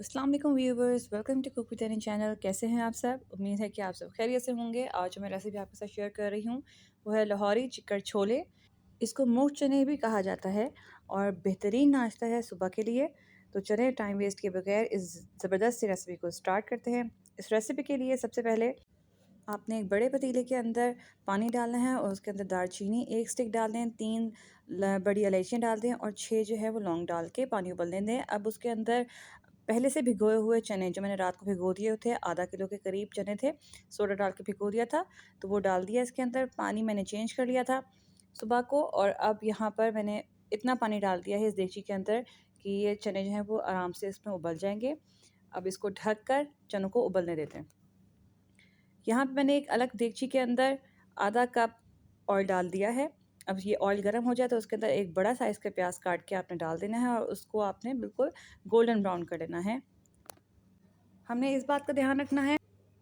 अस्सलाम वालेकुम viewers, welcome to cook with any channel. कैसे हैं आप सब? उम्मीद है कि आप सब खैरियत से होंगे। आज जो मैं रेसिपी आपके साथ शेयर कर रही हूँ वो है लाहौरी चिकन छोले। इसको मूंग चने भी कहा जाता है और बेहतरीन नाश्ता है सुबह के लिए। तो चलें टाइम वेस्ट किए बगैर इस ज़बरदस्त सी रेसिपी को स्टार्ट करते हैं। इस रेसिपी के लिए सबसे पहले आपने एक बड़े पतीले के अंदर पानी डालना है और उसके अंदर दालचीनी एक स्टिक डाल दें, 3 बड़ी इलायचियाँ डाल दें और 6 जो है वो लौंग डाल के पानी उबलने दें। अब उसके अंदर पहले से भिगोए हुए चने जो मैंने रात को भिगो दिए थे, आधा किलो के करीब चने थे, सोडा डाल के भिगो दिया था, तो वो डाल दिया इसके अंदर। पानी मैंने चेंज कर लिया था सुबह को और अब यहाँ पर मैंने इतना पानी डाल दिया है इस देगची के अंदर कि ये चने जो हैं वो आराम से इसमें उबल जाएंगे। अब इसको ढक कर चनों को उबलने देते हैं। यहाँ पे मैंने एक अलग देगची के अंदर आधा कप ऑयल डाल दिया है। अब ये ऑयल गर्म हो जाए तो उसके अंदर एक बड़ा साइज़ का प्याज काट के आपने डाल देना है और उसको आपने बिल्कुल गोल्डन ब्राउन कर लेना है। हमने इस बात का ध्यान रखना है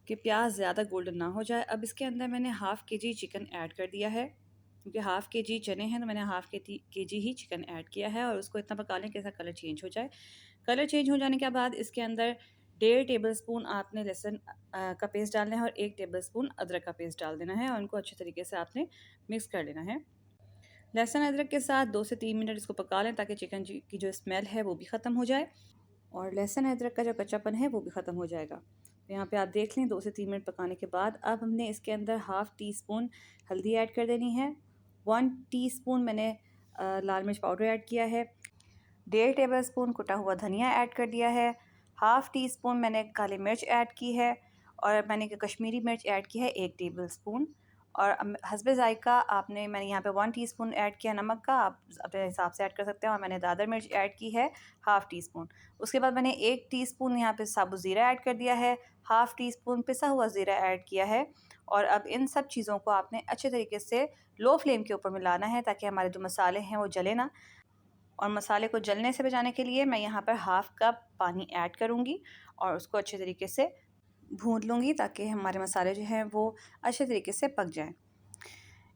कि प्याज ज़्यादा गोल्डन ना हो जाए। अब इसके अंदर मैंने हाफ़ केजी चिकन ऐड कर दिया है, क्योंकि हाफ़ केजी चने हैं तो मैंने हाफ़ केजी ही चिकन ऐड किया है और उसको इतना पका लें कि इसका कलर चेंज हो जाए। कलर चेंज हो जाने के बाद इसके अंदर 1.5 टेबलस्पून आपने लहसुन का पेस्ट डालना है और 1 टेबलस्पून अदरक का पेस्ट डाल देना है और उनको अच्छे तरीके से आपने मिक्स कर लेना है। लहसुन अदरक के साथ 2 से 3 मिनट इसको पका लें ताकि चिकन की जो स्मेल है वो भी ख़त्म हो जाए और लहसुन अदरक का जो कच्चापन है वो भी ख़त्म हो जाएगा। तो यहाँ पे आप देख लें 2 से 3 मिनट पकाने के बाद अब हमने इसके अंदर हाफ़ टी स्पून हल्दी ऐड कर देनी है। 1 टीस्पून मैंने लाल मिर्च पाउडर ऐड किया है। 1.5 टेबलस्पून कुटा हुआ धनिया ऐड कर दिया है। हाफ़ टी स्पून मैंने काली मिर्च ऐड की है और मैंने कश्मीरी मिर्च ऐड की है 1 टेबलस्पून। और हस्बे ज़ायक़ा आपने मैंने यहाँ पे 1 टीस्पून ऐड किया नमक का, आप अपने हिसाब से ऐड कर सकते हैं। और मैंने दादर मिर्च ऐड की है हाफ़ टी स्पून। उसके बाद मैंने 1 टीस्पून यहाँ पे साबुत ज़ीरा ऐड कर दिया है, हाफ़ टी स्पून पिसा हुआ ज़ीरा ऐड किया है। और अब इन सब चीज़ों को आपने अच्छे तरीके से लो फ्लेम के ऊपर मिलाना है ताकि हमारे जो मसाले हैं वो जले ना। और मसाले को जलने से बचाने के लिए मैं यहाँ पर हाफ़ कप पानी ऐड करूँगी और उसको अच्छे तरीके से भून लूँगी ताकि हमारे मसाले जो हैं वो अच्छे तरीके से पक जाएँ।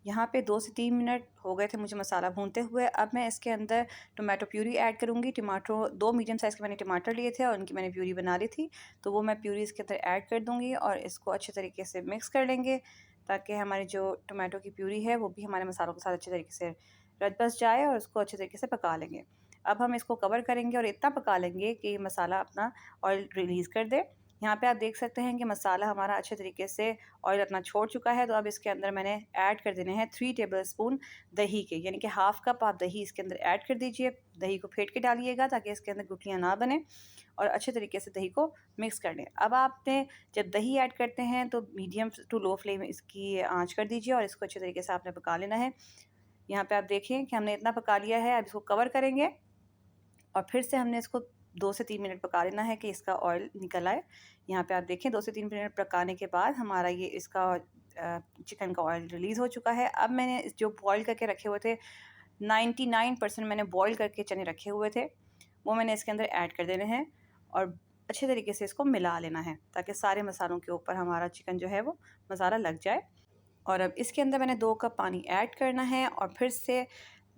यहाँ पे 2 से 3 मिनट हो गए थे मुझे मसाला भूनते हुए। अब मैं इसके अंदर टोमेटो प्यूरी ऐड करूँगी। टमाटो 2 मीडियम साइज़ के मैंने टमाटर लिए थे और उनकी मैंने प्यूरी बना ली थी, तो वो मैं प्यूरी इसके अंदर ऐड कर दूँगी और इसको अच्छे तरीके से मिक्स कर लेंगे ताकि हमारी जो टोमेटो की प्यूरी है वो भी हमारे मसालों के साथ अच्छे तरीके से रच बस जाए और उसको अच्छे तरीके से पका लेंगे। अब हम इसको कवर करेंगे और इतना पका लेंगे कि मसाला अपना ऑयल रिलीज़ कर दे। यहाँ पे आप देख सकते हैं कि मसाला हमारा अच्छे तरीके से ऑयल अपना छोड़ चुका है। तो अब इसके अंदर मैंने ऐड कर देने हैं 3 टेबलस्पून दही के, यानी कि हाफ़ कप आप दही इसके अंदर ऐड कर दीजिए। दही को फेंट के डालिएगा ताकि इसके अंदर गुठलियाँ ना बने और अच्छे तरीके से दही को मिक्स कर लें। अब आपने जब दही ऐड करते हैं तो मीडियम टू लो फ्लेम इसकी आँच कर दीजिए और इसको अच्छे तरीके से आपने पका लेना है। यहाँ पे आप देखें कि हमने इतना पका लिया है। अब इसको कवर करेंगे और फिर से हमने इसको 2 से 3 मिनट पका लेना है कि इसका ऑयल निकल आए। यहाँ पे आप देखें 2 से 3 मिनट पकाने के बाद हमारा ये इसका चिकन का ऑयल रिलीज़ हो चुका है। अब मैंने जो बॉयल करके रखे हुए थे 99% मैंने बॉयल करके चने रखे हुए थे, वो मैंने इसके अंदर ऐड कर देने हैं और अच्छे तरीके से इसको मिला लेना है ताकि सारे मसालों के ऊपर हमारा चिकन जो है वो मसाला लग जाए। और अब इसके अंदर मैंने 2 कप पानी ऐड करना है और फिर से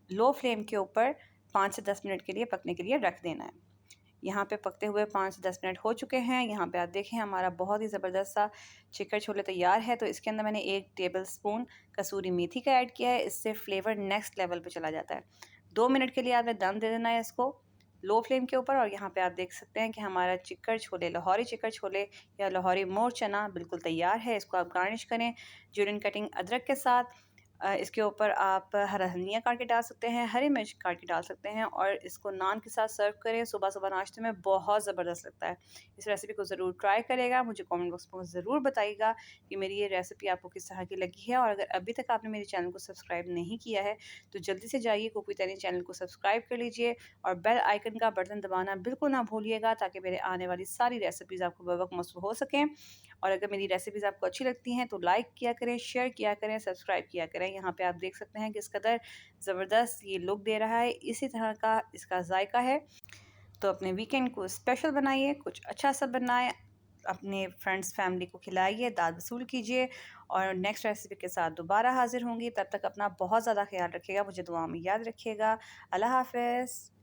लो फ्लेम के ऊपर 5 से 10 मिनट के लिए पकने के लिए रख देना है। यहाँ पे पकते हुए 5 से 10 मिनट हो चुके हैं। यहाँ पे आप देखें हमारा बहुत ही ज़बरदस्त सा चिकन छोले तैयार है। तो इसके अंदर मैंने 1 टेबलस्पून कसूरी मेथी का ऐड किया है, इससे फ्लेवर नेक्स्ट लेवल पे चला जाता है। 2 मिनट के लिए आपने दम दे देना है इसको लो फ्लेम के ऊपर। और यहाँ पे आप देख सकते हैं कि हमारा चिकन छोले, लाहौरी चिकन छोले या लाहौरी मोर चना बिल्कुल तैयार है। इसको आप गार्निश करें जुलियन कटिंग अदरक के साथ। इसके ऊपर आप हरा धनिया काट के डाल सकते हैं, हरी मिर्च काट के डाल सकते हैं और इसको नान के साथ सर्व करें। सुबह-सुबह नाश्ते में बहुत ज़बरदस्त लगता है। इस रेसिपी को ज़रूर ट्राई करिएगा। मुझे कमेंट बॉक्स में ज़रूर बताइएगा कि मेरी ये रेसिपी आपको किस तरह की लगी है। और अगर अभी तक आपने मेरे चैनल को सब्सक्राइब नहीं किया है तो जल्दी से जाइए कुक विद एनी चैनल को सब्सक्राइब कर लीजिए और बेल आइकन का बटन दबाना बिल्कुल ना भूलिएगा ताकि मेरे आने वाली सारी रेसिपीज़ आपको बवक्त मौसूल हो सकें। और अगर मेरी रेसिपीज़ आपको अच्छी लगती हैं तो लाइक किया करें, शेयर किया करें, सब्सक्राइब किया करें। यहाँ पे आप देख सकते हैं कि इस कदर ज़बरदस्त ये लुक दे रहा है, इसी तरह का इसका जायका है। तो अपने वीकेंड को स्पेशल बनाइए, कुछ अच्छा सा बनाएं, अपने फ्रेंड्स फैमिली को खिलाइए, दाद वसूल कीजिए। और नेक्स्ट रेसिपी के साथ दोबारा हाजिर होंगी। तब तक अपना बहुत ज़्यादा ख्याल रखिएगा, मुझे दुआ में याद रखिएगा। अल्लाह हाफ़िज़।